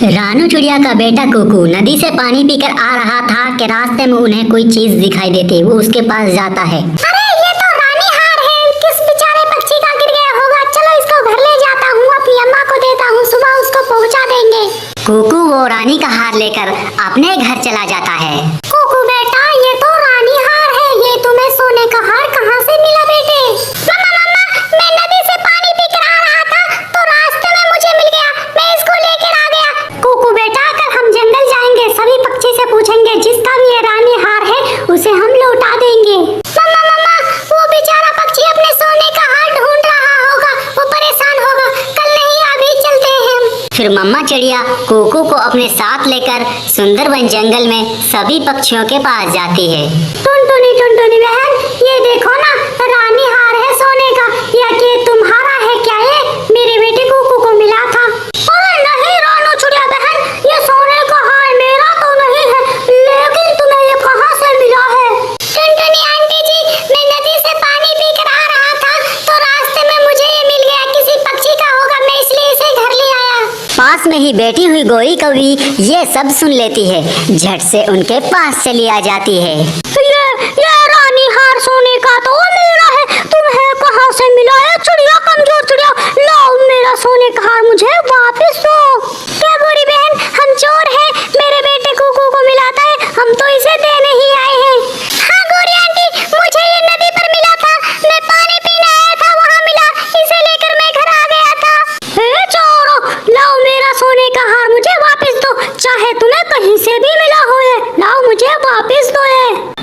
रानू चिड़िया का बेटा कुकू नदी से पानी पीकर आ रहा था कि रास्ते में उन्हें कोई चीज दिखाई देती। वो उसके पास जाता है। अरे ये तो रानी हार है, किस बेचारे पक्षी का गिर गया होगा। चलो इसको घर ले जाता हूँ, अपनी अम्मा को देता हूँ, सुबह उसको पहुँचा देंगे। कुकू वो रानी का हार लेकर अपने घर चला जाता है। कुकू बेटा, ये तो रानी हार है, ये तुम्हें सोने का हार कहाँ से मिला बेटे? मम्मा मम्मा, मैं नदी से पानी पीकर आ रहा था तो रास्ते में मुझे मिल गया, मैं इसको लेकर आ गया। कुकू बेटा, कल हम जंगल जाएंगे, सभी पक्षी से पूछेंगे, जिसका भी ये रानी हार है उसे हम लौटा देंगे। मम्मा मम्मा, वो बेचारा पक्षी अपने सोने का हार ढूंढ रहा होगा, वो परेशान होगा, कल नहीं अभी चलते हैं हम। फिर मम्मा चिड़िया कुकू को अपने साथ लेकर सुंदरबन जंगल में सभी पक्षियों के पास जाती है। टुनटुनी बहन, ये देखो ना, रानी हार है सोने का। ये तुम्हारा है क्या? ये मेरे बेटे कुकू को मिला था। अरे नहीं रानू चिड़िया बहन, ये सोने का हार मेरा तो नहीं है, लेकिन तुम्हें ये कहाँ से मिला है? टुनटुनी आंटी जी, मैं नदी से पानी पीकर आ रहा था तो रास्ते में मुझे ये मिल गया, किसी पक्षी का होगा, मैं इसलिए इसे घर ले आया। पास में ही बैठी हुई गोरी कौवी ये सब सुन लेती है, झट से उनके पास चली आ जाती है। ये रानी हार सोने का तो मेरा है, तुम्हें कहाँ से मिला है? चिड़िया, कमजोर चिड़िया, लाओ मेरा सोने का हार मुझे वापस दो। क्या गोरी बहन, हम चोर हैं, मेरे बेटे कुकू को मिलाता है, हम तो इसे देने ही आए हैं। हाँ गोरी आंटी, मुझे ये नदी पर मिला था, मैं पानी पीने आया था, वहाँ मिला, इसे लेकर मैं घर आ गया था। चोरों, लाओ मेरा सोने का हार मुझे वापस दो, चाहे तुम्हें कहीं से भी मिला हो, लाओ मुझे वापस दो।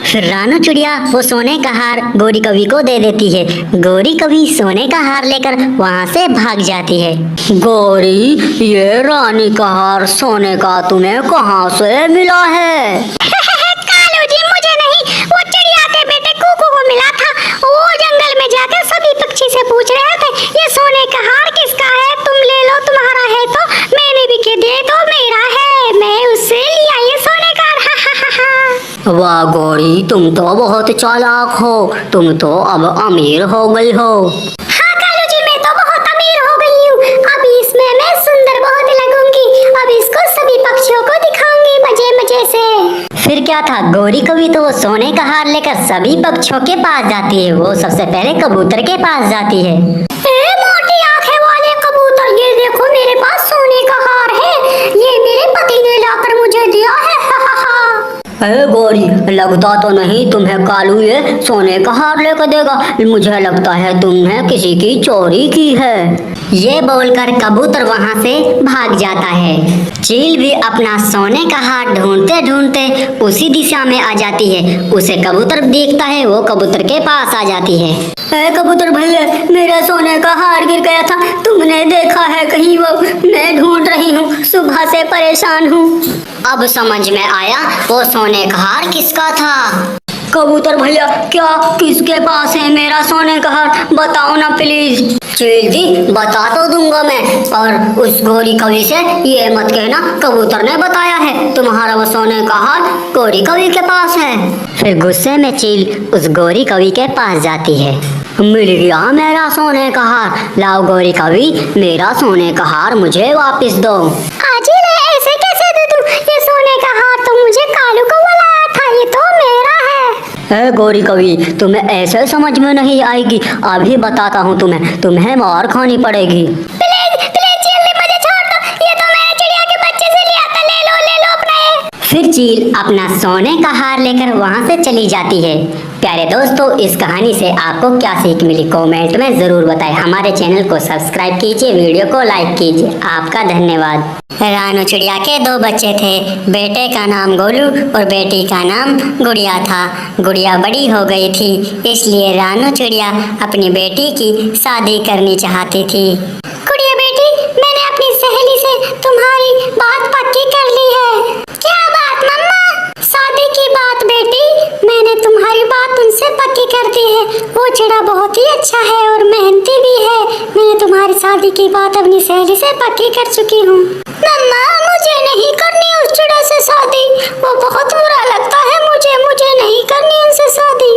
फिर रानू चिड़िया वो सोने का हार गोरी कवि को दे देती है। गोरी कवि सोने का हार लेकर वहाँ से भाग जाती है। गोरी, ये रानी का हार सोने का तुम्हें कहाँ से मिला है? कालू जी, मुझे नहीं, वो चिड़िया के बेटे कुकू को मिला था। वो जंगल में जाकर सभी पक्षी से पूछ रहे थे, ये सोने का हार किसका है? तुम ले लो, तुम्हारा है तो मैंने भी के दे दो, मेरा है, मैं उससे लिया ये सोने का हार। वाह गोरी, तुम तो बहुत चालाक हो, तुम तो अब अमीर हो गई हो। हाँ कालू जी, मैं तो बहुत अमीर हो गई हूँ, अब इसमें मैं सुंदर बहुत लगूंगी, अब इसको सभी पक्षियों को दिखाऊंगी मजे मजे से। फिर क्या था, गोरी कवि तो वो सोने का हार लेकर सभी पक्षियों के पास जाती है। वो सबसे पहले कबूतर के पास जाती है। मोटी आंखें वाले कबूतर, ये देखो मेरे पास सोने का हार है, ये मेरे पति ने लाकर मुझे दिया है। अरे गोरी, लगता तो नहीं तुम्हें कालू ये सोने का हार लेकर देगा, मुझे लगता है तुमने किसी की चोरी की है। ये बोलकर कबूतर वहाँ से भाग जाता है। चील भी अपना सोने का हार ढूंढते ढूंढते उसी दिशा में आ जाती है। उसे कबूतर देखता है, वो कबूतर के पास आ जाती है। अरे कबूतर भैया, मेरा सोने का हार गिर गया था, तुमने देखा है कहीं? वो मैं ढूंढ रही हूँ, सुबह से परेशान हूँ। अब समझ में आया वो सोने का हार किसका था। कबूतर भैया, क्या किसके पास है मेरा सोने का हार? बताओ ना प्लीज। चील जी, बता तो दूंगा मैं, और उस गोरी कवि से ये मत कहना कबूतर ने बताया है, तुम्हारा वो सोने का हार गोरी कवि के पास है। फिर गुस्से में चील उस गोरी कवि के पास जाती है। मिल गया मेरा सोने का हार, लाओ गोरी कवि, मेरा सोने का हार मुझे वापस दो। आजिल, ऐसे कैसे दे दूं? ये सोने का हार तो मुझे कालू को लाया था, ये तो मेरा है। गोरी कवि, तुम्हें ऐसे समझ में नहीं आएगी, अभी बताता हूँ तुम्हें मार खानी पड़ेगी। प्लीज प्लीज जल्दी मुझे छोड़ दो, ये तो मैंने चिड़िया के बच्चे से लिया था, ले लो अपना ये। फिर चील अपना सोने का हार लेकर वहाँ से चली जाती है। प्यारे दोस्तों, इस कहानी से आपको क्या सीख मिली कमेंट में जरूर बताएं। हमारे चैनल को सब्सक्राइब कीजिए, वीडियो को लाइक कीजिए। आपका धन्यवाद। रानू चिड़िया के दो बच्चे थे, बेटे का नाम गोलू और बेटी का नाम गुड़िया था। गुड़िया बड़ी हो गई थी, इसलिए रानू चिड़िया अपनी बेटी की शादी करनी चाहती थी। गुड़िया बेटी, मैंने अपनी सहेली से तुम्हारी बात पक्की कर ली है। क्या बात मम्मा? शादी की बात बेटी, मैंने तुम्हारी बात उनसे पक्की कर दी है। वो चिड़ा बहुत ही अच्छा है और मेहनती भी है। मैंने तुम्हारी शादी की बात अपनी सहेली से पक्की कर चुकी हूँ। मम्मा, मुझे नहीं करनी उस चिड़ा से शादी, वो बहुत बुरा लगता है मुझे नहीं करनी उनसे शादी।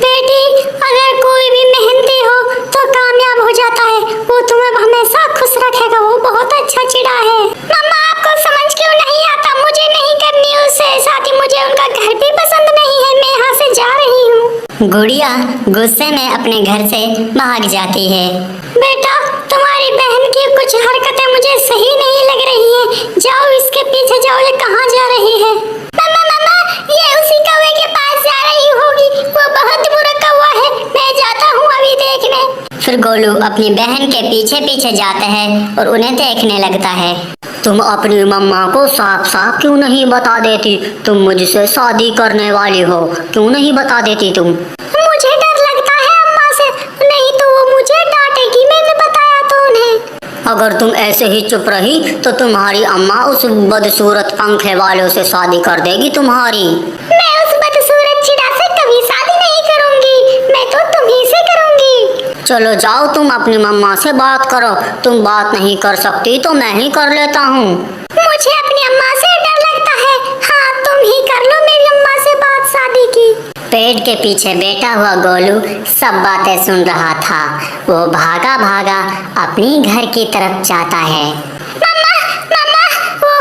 बेटी, अगर कोई भी मेहनती हो तो कामयाब हो जाता है, वो तुम्हें हमेशा खुश रखेगा, वो बहुत अच्छा चिड़ा है। मम्मा, आपको समझ गुड़िया गुस्से में अपने घर से भाग जाती है। बेटा, तुम्हारी बहन की कुछ हरकतें मुझे सही नहीं लग रही हैं। जाओ इसके पीछे जाओ, ये कहाँ जा रही है? मम्मा मम्मा, ये उसी कौवे के पास जा रही होगी। वो बहुत बुरा कौवा है, मैं जाता हूँ अभी देखने। फिर गोलू अपनी बहन के पीछे पीछे जाता है और उन्हें देखने लगता है। तुम अपनी मम्मा को साफ साफ क्यों नहीं बता देती? तुम मुझसे शादी करने वाली हो, क्यों नहीं बता देती तुम? मुझे डर लगता है अम्मा से, नहीं तो वो मुझे डांटेगी। मैंने बताया तो उन्हें। अगर तुम ऐसे ही चुप रही तो तुम्हारी अम्मा उस बदसूरत पंखे वालों से शादी कर देगी तुम्हारी। मैं उस बदसूरत चिड़ा से कभी शादी नहीं करूंगी, मैं तो तुम्ही से करूंगी। चलो जाओ, तुम अपनी मम्मा से बात करो। तुम बात नहीं कर सकती तो मैं ही कर लेता हूँ। मुझे अपनी अम्मा से डर लगता है। हाँ, तुम ही कर लो मेरी अम्मा से बात शादी की। पेड़ के पीछे बैठा हुआ गोलू सब बातें सुन रहा था। वो भागा भागा अपनी घर की तरफ जाता है। मम्मा मम्मा, वो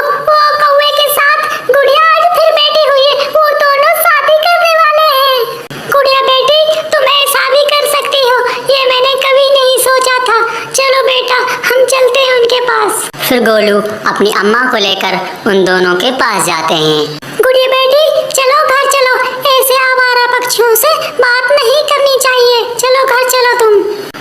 कौवे के साथ गुड़िया आज फिर बैठी हुई है। वो दोनों शादी करने वाले हैं। गुड़िया बेटी, तुम ऐसा भी कर सकती हो, ये मैंने कभी नहीं सोचा था। चलो बेटा, हम चलते हैं उनके पास। फिर गोलू अपनी अम्मा को लेकर उन दोनों के पास जाते हैं। गुड़िया बेटी, चलो घर चलो। ऐसे आवारा पक्षियों से बात नहीं करनी चाहिए। चलो घर चलो तुम।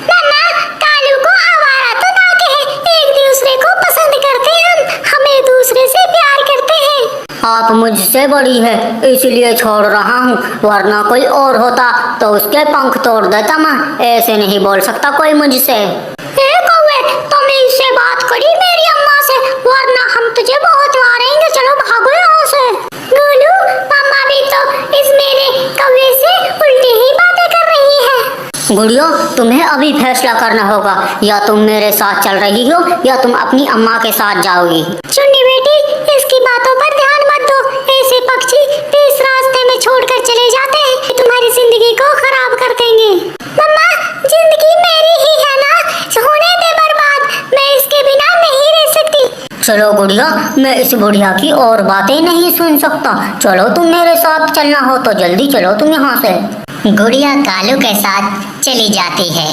मम्मा, कालू को आवारा तो ना कहे, एक दूसरे को पसंद करते हैं हम एक दूसरे से प्यार करते हैं। आप मुझसे बड़ी है इसलिए छोड़ रहा हूँ, वरना कोई और होता तो उसके पंख तोड़ देता मैं। ऐसे नहीं बोल सकता कोई मुझसे। ए कौवे, तुम इससे बात करी मेरी अम्मा से, वरना हम तुझे बहुत मारेंगे। चलो भागो यहाँ से। गोलू, मम्मा भी तो इस मेरे कौवे से उल्टी ही बातें कर रही है। गुड़िया, तुम्हें अभी फैसला करना होगा। या तुम मेरे साथ चल रही हो या तुम अपनी अम्मा के साथ जाओगी। चुन्नी बेटी, इसकी बातों पर ध्यान मत दो। ऐसे पक्षी इस रास्ते में छोड़कर चले जाते हैं, तुम्हारी जिंदगी को खराब कर देंगे। मम्मा, जिंदगी मेरी ही है ना, होने दे बर्बाद। मैं इसके बिना नहीं रह सकती। चलो गुड़िया, मैं इस बुढ़िया की और बातें नहीं सुन सकता। चलो, तुम मेरे साथ चलना हो तो जल्दी चलो तुम यहाँ से। गुड़िया कालू के साथ चली जाती है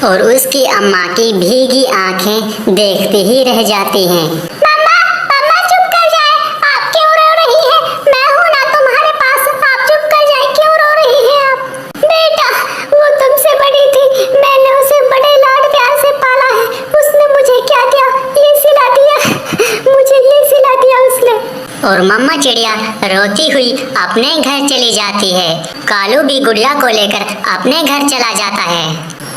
और उसकी अम्मा की भीगी आंखें देखती ही रह जाती हैं। मम्मा मम्मा, चुप कर जाए। आप क्यों रो रही है? मैं हूँ ना तुम्हारे पास। आप चुप कर जाए, क्यों रो रही है आप? बेटा, वो तुमसे बड़ी थी, मैंने उसे बड़े लाड प्यार से पाला है। उसने मुझे क्या दिया? ये सिला दिया। मुझे ये सिला दिया उसने। और मम्मा चिड़िया रोती हुई अपने घर चली जाती है। कालू भी गुड़िया को लेकर अपने घर चला जाता है।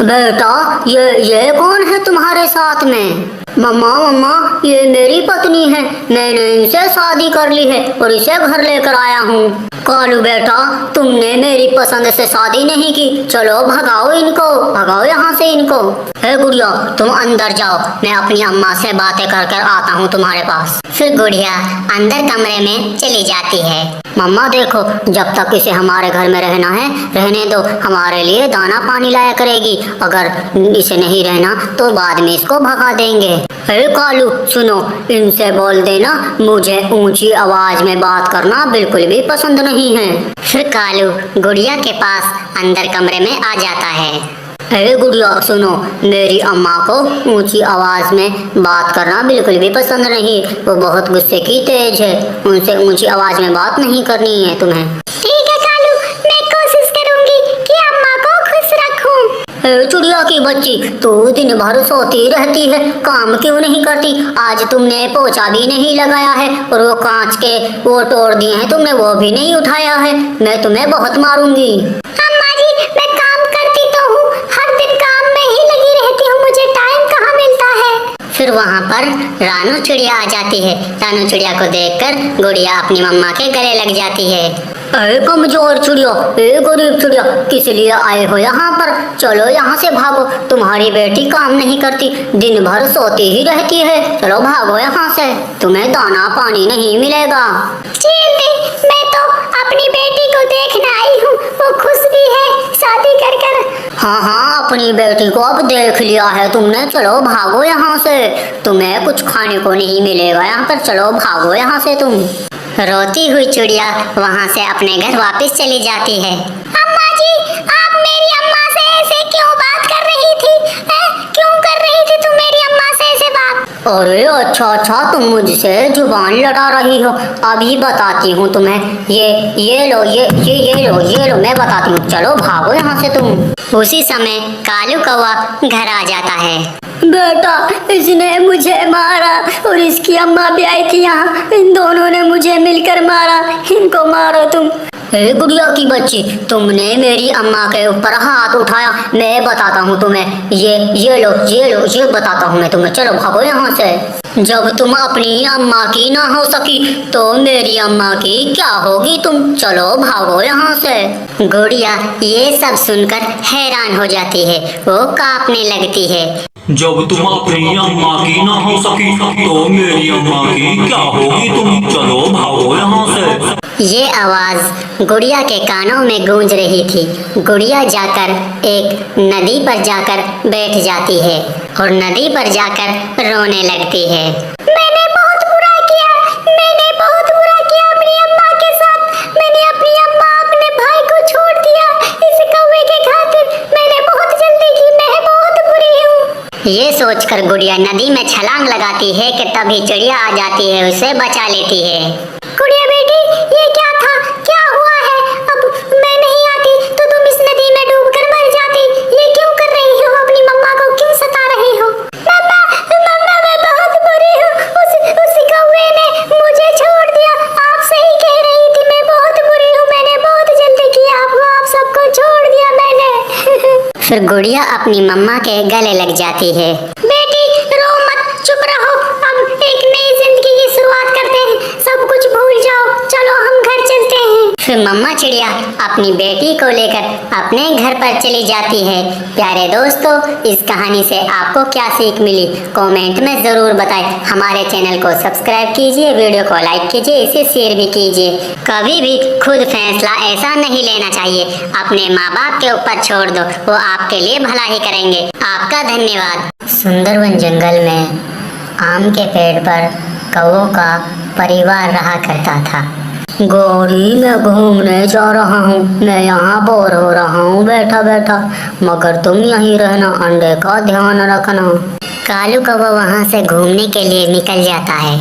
बेटा, ये कौन है तुम्हारे साथ में? मम्मा मम्मा, ये मेरी पत्नी है। मैंने इनसे शादी कर ली है और इसे घर लेकर आया हूँ। कालू बेटा, तुमने मेरी पसंद से शादी नहीं की। चलो भगाओ इनको, भगाओ यहाँ से इनको। हे गुड़िया, तुम अंदर जाओ, मैं अपनी अम्मा से बातें कर कर आता हूँ तुम्हारे पास। फिर गुड़िया अंदर कमरे में चली जाती है। मम्मा देखो, जब तक इसे हमारे घर में रहना है रहने दो, हमारे लिए दाना पानी लाया करेगी। अगर इसे नहीं रहना तो बाद में इसको भगा देंगे। हे कालू सुनो, इनसे बोल देना मुझे ऊंची आवाज में बात करना बिल्कुल भी पसंद नहीं है। फिर कालू गुड़िया के पास अंदर कमरे में आ जाता है। हे गुड़िया सुनो, मेरी अम्मा को ऊंची आवाज में बात करना बिल्कुल भी पसंद नहीं। वो बहुत गुस्से की तेज है, उनसे ऊंची आवाज में बात नहीं करनी है तुम्हें। ठीक है कालू, मैं कोशिश करूंगी कि अम्मा को खुश रखूं। हे चिड़िया की बच्ची, तू दिन भर सोती रहती है, काम क्यों नहीं करती? आज तुमने पोछा भी नहीं लगाया है और वो कांच के वो तोड़ दिए हैं तुमने, वो भी नहीं उठाया है। मैं तुम्हें बहुत मारूंगी। अम्मा जी, मैं काम करती तो हूँ, हर दिन काम में ही लगी रहती हूँ, मुझे टाइम कहाँ मिलता है। फिर वहाँ पर रानू चिड़िया आ जाती है। रानू चिड़िया को देखकर गुड़िया अपनी मम्मा के गले लग जाती है। अरे कमजोर चिड़िया, ए गरीब चिड़िया, किस लिए आए हो यहाँ पर? चलो यहाँ से भागो, तुम्हारी बेटी काम नहीं करती, दिन भर सोती ही रहती है। चलो भागो यहाँ से, तुम्हें दाना पानी नहीं मिलेगा। मैं तो अपनी बेटी को देखने आई हूँ, वो खुश भी है शादी कर कर। हाँ हाँ, अपनी बेटी को अब देख लिया है तुमने। चलो भागो यहाँ से, तुम्हें कुछ खाने को नहीं मिलेगा यहाँ पर। चलो भागो यहाँ से तुम। रोती हुई चिड़िया वहाँ से अपने घर वापस चली जाती है। अम्मा जी, अरे अच्छा अच्छा, तुम मुझसे जुबान लड़ा रही हो। अभी बताती हूँ तुम्हें। ये लो, ये लो, मैं बताती हूँ। चलो भागो यहाँ से तुम। उसी समय कालू कौवा घर आ जाता है। बेटा, इसने मुझे मारा और इसकी अम्मा भी आई थी यहाँ। इन दोनों ने मुझे मिलकर मारा। इनको मारो तुम। ए गुड़िया की बच्ची, तुमने मेरी अम्मा के ऊपर हाथ उठाया। मैं बताता हूँ तुम्हें। ये लो, ये बताता हूँ मैं तुम्हें। चलो भागो यहाँ से। जब तुम अपनी अम्मा की ना हो सकी तो मेरी अम्मा की क्या होगी तुम। चलो भागो यहाँ से। गुड़िया ये सब सुनकर हैरान हो जाती है। वो कांपने लगती है। जब तुम अपनी अम्मा की ना हो सकी तो मेरी अम्मा की क्या होगी तुम। चलो भागो यहाँ से। ये आवाज गुड़िया के कानों में गूंज रही थी। गुड़िया जाकर एक नदी पर जाकर बैठ जाती है और नदी पर जाकर रोने लगती है। मैंने बहुत बुरा किया, मैंने बहुत बुरा किया अपनी अम्मा के साथ। मैंने अपनी अम्मा, अपने भाई को छोड़ दिया इस कौवे के खातिर। मैंने बहुत जल्दी की, मैं बहुत बुरी हूँ। ये सोचकर गुड़िया नदी में छलांग लगाती है कि तभी चिड़िया आ जाती है, उसे बचा लेती है। गुड़िया बेटी, ये क्या था, क्या हुआ है? अब मैं नहीं आती तो तुम इस नदी में डूबकर मर जाती। ये क्यों कर रही हो? अपनी मम्मा को क्यों सता रही हो? मम्मा, मम्मा, मैं बहुत बुरी हूँ। उस कौवे ने मुझे छोड़ दिया। आप सही कह रही थी, मैं बहुत बुरी हूँ। मैंने बहुत जल्दी किया आपको, आप सबको छोड़ दिया मैंने। फिर गुड़िया अपनी मम्मा के गले लग जाती है। बेटी रो मत, चुप रहो। अब एक नई जिंदगी की शुरुआत करते हैं। सब कुछ भूल जाओ, चलो हम घर चलते हैं। फिर मम्मा चिड़िया अपनी बेटी को लेकर अपने घर पर चली जाती है। प्यारे दोस्तों, इस कहानी से आपको क्या सीख मिली कमेंट में जरूर बताएं। हमारे चैनल को सब्सक्राइब कीजिए, वीडियो को लाइक कीजिए, इसे शेयर भी कीजिए। कभी भी खुद फैसला ऐसा नहीं लेना चाहिए। अपने माँ बाप के ऊपर छोड़ दो, वो आपके लिए भला ही करेंगे। आपका धन्यवाद। सुंदरवन जंगल में आम के पेड़ पर कौवों का परिवार रहा करता था। गौरी, मैं घूमने जा रहा हूँ। मैं यहाँ बोर हो रहा हूँ बैठा बैठा, मगर तुम यहीं रहना, अंडे का ध्यान रखना। कालू कौवा वहाँ से घूमने के लिए निकल जाता है।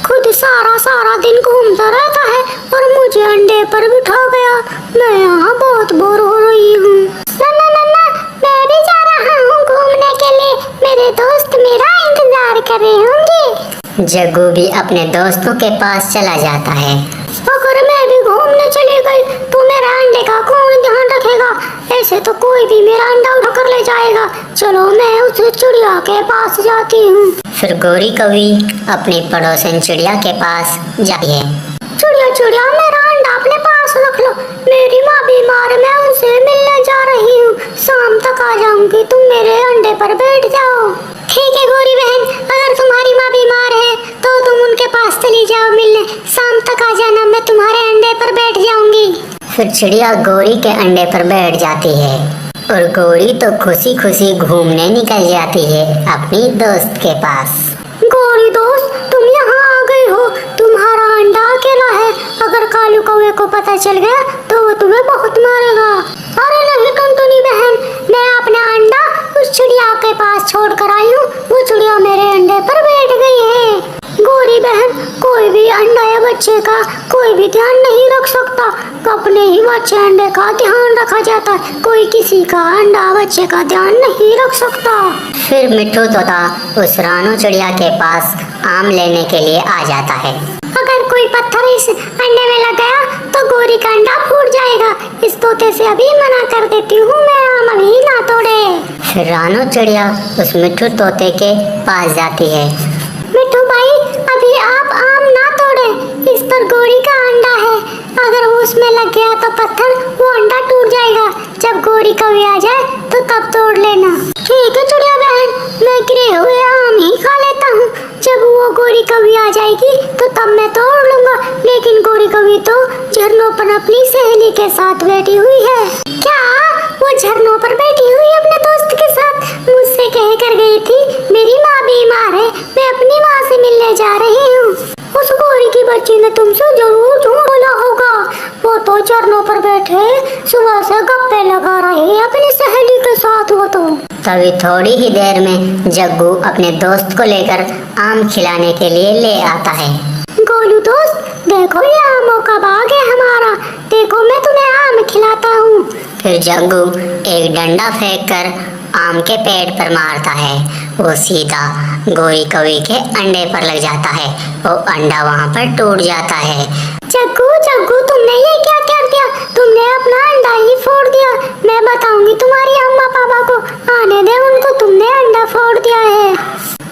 खुद सारा दिन घूमता रहता है और मुझे अंडे पर बिठा गया। मैं यहाँ बहुत बोर हो रही हूँ। मम्मा, मम्मा, मैं भी जा रहा हूँ घूमने के लिए। मेरे दोस्त मेरा इंतजार कर रहे होंगे। जग्गू भी अपने दोस्तों के पास चला जाता है। अगर मैं भी घूमने चली गई तो मेरा अंडे का कौन ध्यान रखेगा? ऐसे तो कोई भी मेरा अंडा उठा कर ले जाएगा। चलो मैं उस चिड़िया के पास जाती हूँ। फिर गौरी कौवी अपनी पड़ोसन चिड़िया के पास जाती है। चिड़िया, मेरा अंडा अपने पास रख लो। मेरी माँ बीमार है, मैं उनसे मिलने जा रही हूँ। शाम तक आ जाऊंगी, तुम मेरे अंडे पर बैठ जाओ। ठीक है गौरी बहन, अगर तुम्हारी माँ बीमार है तो तुम उनके पास चली जाओ मिलने। शाम तक आ जाना, मैं तुम्हारे अंडे पर बैठ जाऊंगी। फिर चिड़िया गौरी के अंडे पर बैठ जाती है और गौरी तो खुशी खुशी घूमने निकल जाती है अपनी दोस्त के पास। गौरी दोस्त, तुम यहाँ आ गई हो। तुम्हारा अंडा अकेला है। अगर कालू कौवे को पता चल गया तो वो तुम्हें बहुत मारेगा। अरे नहीं टुनटुनी बहन, मैं अपना अंडा उस चिड़िया के पास छोड़ कर आई हूँ। वो चिड़िया मेरे अंडे पर बैठ गई है। गौरी बहन, कोई भी अंडा या बच्चे का कोई भी ध्यान नहीं रख सकता। अपने ही बच्चे अंडे का ध्यान रखा जाता है। कोई किसी का अंडा बच्चे का ध्यान नहीं रख सकता। फिर मिट्ठू तोता उस रानू चिड़िया के पास आम लेने के लिए आ जाता है। अगर कोई पत्थर इस अंडे में लग गया तो गौरी का अंडा फूट जाएगा। इस तोते से अभी मना कर देती हूँ, मैं आम अभी ना तोड़े। फिर रानू चिड़िया उस मिट्ठू तोते के पास जाती है। मिट्ठू भाई, अभी आप आम ना तोड़े, इस पर गौरी का अंडा है। अगर वो उसमें लग गया तो पत्थर, वो अंडा टूट जाएगा। जब गौरी कभी आ जाए तो तब तोड़ लेना। ठीक है चिड़िया बहन, मैं गिरे हुए आम ही खा लेता हूँ। जब वो गौरी कभी आ जाएगी तो तब मैं तोड़ लूंगा। लेकिन गौरी कभी तो झरनों पर अपनी सहेली के साथ बैठी हुई है। क्या वो झरनों पर बैठी हुई अपने दोस्त के साथ? मुझसे कह कर गई थी मेरी माँ बीमार है, मैं अपनी माँ से मिलने जा रही हूँ। उस गोरी की बच्ची ने तुमसे जरूर झूठ बोला होगा। वो तो चरणों पर बैठे सुबह से गप्पे लगा रहे अपनी सहेली के साथ। वो तो तभी थोड़ी ही देर में जग्गू अपने दोस्त को लेकर आम खिलाने के लिए ले आता है। गोलू दोस्त, देखो ये आमों का बाग है हमारा, देखो मैं तुम्हें आम खिलाता हूँ। फिर जग्गू एक डंडा फेंककर आम के पेड़ पर मारता है। वो सीधा गोरी कौवे के अंडे पर लग जाता है। वो अंडा वहाँ पर टूट जाता है। जग्गू जग्गू, तुमने ये क्या कर दिया? तुमने अपना अंडा ही फोड़ दिया। मैं बताऊंगी तुम्हारी अम्मा पापा को, आने दे उनको, तुमने अंडा फोड़ दिया है।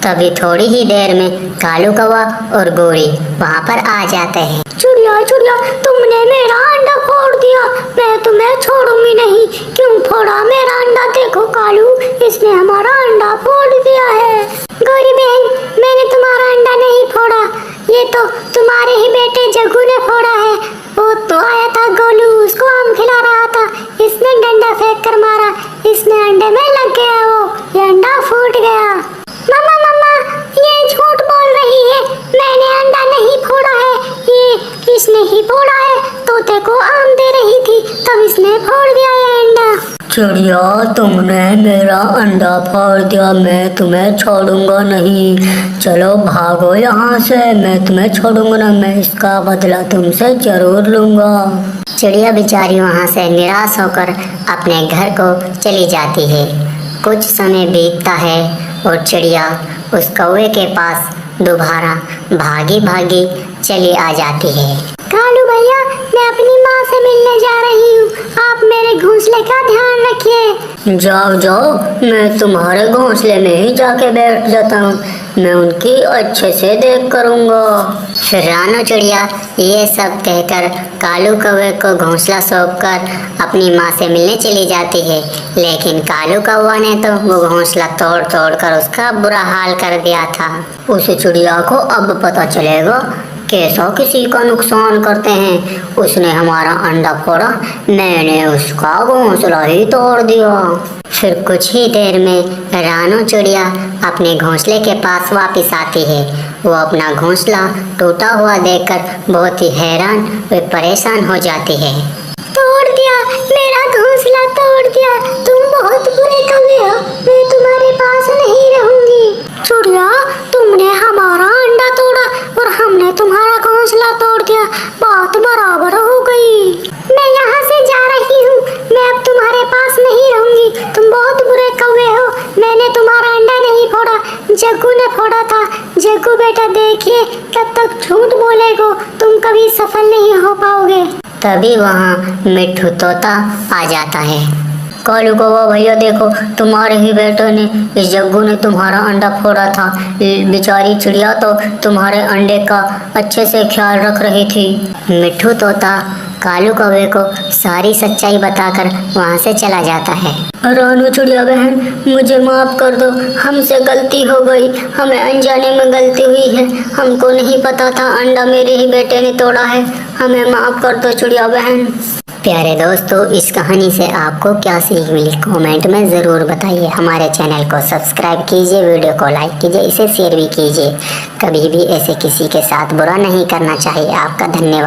तभी थोड़ी ही देर में कालू कौवा और गोरी वहाँ पर आ जाते हैं। चुड़िया चुड़िया, तुमने मेरा अंडा फोड़ दिया, मैं तुम्हें छोड़ूंगी नहीं। क्यों फोड़ा मेरा अंडा? देखो कालू, इसने हमारा अंडा फोड़ दिया है। गोरी बहन, मैंने तुम्हारा अंडा नहीं फोड़ा, ये तो तुम्हारे ही बेटे जग्गू ने फोड़ा है। वो तो आया था गोलू, उसको आम खिला रहा था, इसने डंडा फेंक कर मारा, इसने अंडे में लग गया, वो ये अंडा फूट गया। मम्मा मम्मा, ये झूठ बोल रही है, मैंने अंडा नहीं फोड़ा है, ये इसने ही फोड़ा है। तोते को आम दे रही थी तब इसने फोड़ दिया ये अंडा। चिड़िया, तुमने मेरा अंडा फोड़ दिया, मैं तुम्हें छोड़ूंगा नहीं। चलो भागो यहाँ से, मैं तुम्हें छोड़ूंगा ना, मैं इसका बदला तुमसे जरूर लूंगा। चिड़िया बेचारी वहाँ से निराश होकर अपने घर को चली जाती है। कुछ समय बीतता है और चिड़िया उस कौवे के पास दोबारा भागी भागी चली आ जाती है। कालू भैया, मैं अपनी माँ से मिलने जा रही हूँ, आप मेरे घोंसले का ध्यान रखिए। जाओ जाओ, मैं तुम्हारे घोंसले में ही जाके बैठ जाता हूँ, मैं उनकी अच्छे से देख करूँगा। फिर रानो चिड़िया ये सब कहकर कालू कौवे को घोंसला सौंपकर अपनी माँ से मिलने चली जाती है। लेकिन कालू कौवा ने तो वो घोंसला तोड़ तोड़ कर उसका बुरा हाल कर दिया था। उस चिड़िया को अब पता चलेगा कैसा किसी का नुकसान करते हैं। उसने हमारा अंडा फोड़ा, मैंने उसका घोंसला ही तोड़ दिया। फिर कुछ ही देर में रानो चिड़िया अपने घोंसले के पास वापस आती है। वो अपना घोंसला टूटा हुआ देखकर बहुत ही हैरान व परेशान हो जाती है। तोड़ दिया, मेरा घोंसला तोड़ दिया, तुम बहुत बुरे कौवे हो, मैं तुम्हारे पास नहीं रहूंगी। चिड़िया, तुमने हमारा अंडा तोड़ा और हमने तुम्हारा घोंसला तोड़ दिया, बात बराबर हो गई। मैं यहाँ से जा रही हूँ, मैं अब तुम्हारे पास नहीं रहूंगी, तुम बहुत बुरे कौवे हो, मैंने तुम्हारा अंडा नहीं फोड़ा, जग्गू ने फोड़ा था। जग्गू बेटा देखिए, तब तक झूठ बोलेगो तुम कभी सफल नहीं हो पाओगे। तभी वहाँ मिट्ठू तोता आ जाता है। कालू कौवा भैया देखो, तुम्हारे ही बेटे ने, इस जग्गू ने तुम्हारा अंडा फोड़ा था। बेचारी चिड़िया तो तुम्हारे अंडे का अच्छे से ख्याल रख रही थी। मिट्ठू तोता कालू कौवे को सारी सच्चाई बताकर वहाँ से चला जाता है। रानू चिड़िया बहन, मुझे माफ कर दो, हमसे गलती हो गई, हमें अनजाने में गलती हुई है, हमको नहीं पता था अंडा मेरे ही बेटे ने तोड़ा है, हमें माफ कर दो चिड़िया बहन। प्यारे दोस्तों, इस कहानी से आपको क्या सीख मिली कमेंट में ज़रूर बताइए। हमारे चैनल को सब्सक्राइब कीजिए, वीडियो को लाइक कीजिए, इसे शेयर भी कीजिए। कभी भी ऐसे किसी के साथ बुरा नहीं करना चाहिए। आपका धन्यवाद।